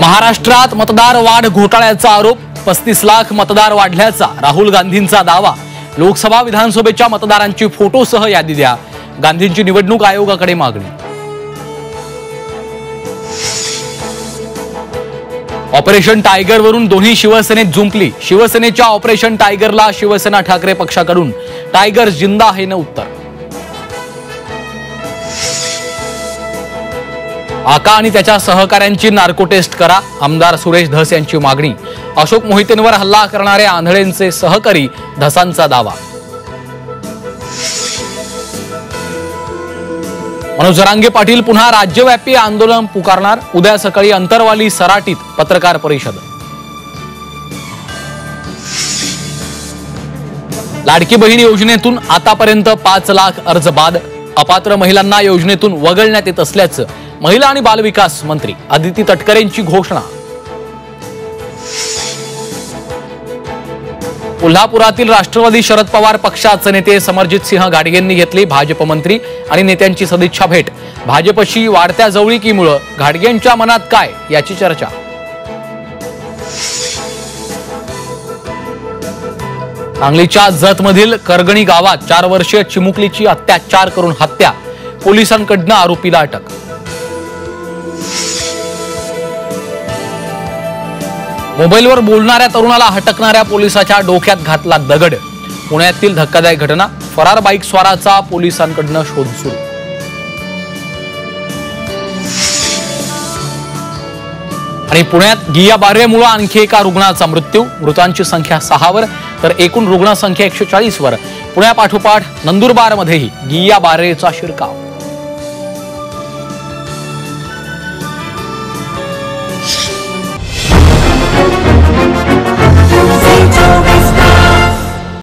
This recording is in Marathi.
महाराष्ट्रात मतदार वाढ घोटाळ्याचा आरोप, 35 लाख मतदार वाढल्याचा राहुल गांधींचा दावा। लोकसभा विधानसभेच्या मतदारांची फोटोसह यादी द्या, गांधींची निवडणूक आयोगाकडे मागणी। ऑपरेशन टायगर वरून दोन्ही शिवसेनेत झुंपली। शिवसेनेच्या ऑपरेशन टायगरला शिवसेना ठाकरे पक्षाकडून टायगर जिंदा आहे ना उत्तर। आका आणि त्याच्या सहकाऱ्यांची नार्को टेस्ट करा, आमदार सुरेश धस यांची मागणी। अशोक मोहितेंवर हल्ला करणारे आंधळेंचे सहकारी धसांचा दावा। मनोज जरांगे पाटील पुन्हा राज्यव्यापी आंदोलन पुकारणार, उद्या सकाळी अंतरवाली सराटीत पत्रकार परिषद। लाडकी बहीण योजनेतून आतापर्यंत 5 लाख अर्ज बाद, अपात्र महिलांना योजनेतून वगळण्यात येत असल्याचं महिला आणि बालविकास मंत्री अदिती तटकरेंची घोषणा। कोल्हापुरातील राष्ट्रवादी शरद पवार पक्षाचे नेते समरजित सिंह घाटगेंनी घेतली भाजप मंत्री आणि नेत्यांची सदिच्छा भेट। भाजपशी वाढत्या जवळीकीमुळे घाटगेंच्या मनात काय याची चर्चा। सांगलीच्या जतमधील करगणी गावात 4 वर्षीय चिमुकलीची अत्याचार करून हत्या, पोलिसांकडून आरोपीला अटक। मोबाईलवर बोलणाऱ्या तरुणाला हटकणाऱ्या पोलिसाच्या डोक्यात घातला दगड। पुण्यातील धक्कादायक घटना, फरार बाईक स्वाराचा पोलिसांकडून शोध सुरू। आणि पुण्यात गियाबारेमुळे आणखी एका रुग्णाचा मृत्यू, मृतांची संख्या 6 वर तर एकूण रुग्ण संख्या 140 वर। पुण्यापाठोपाठ नंदुरबारमध्येही गियाबारेचा शिरकाव।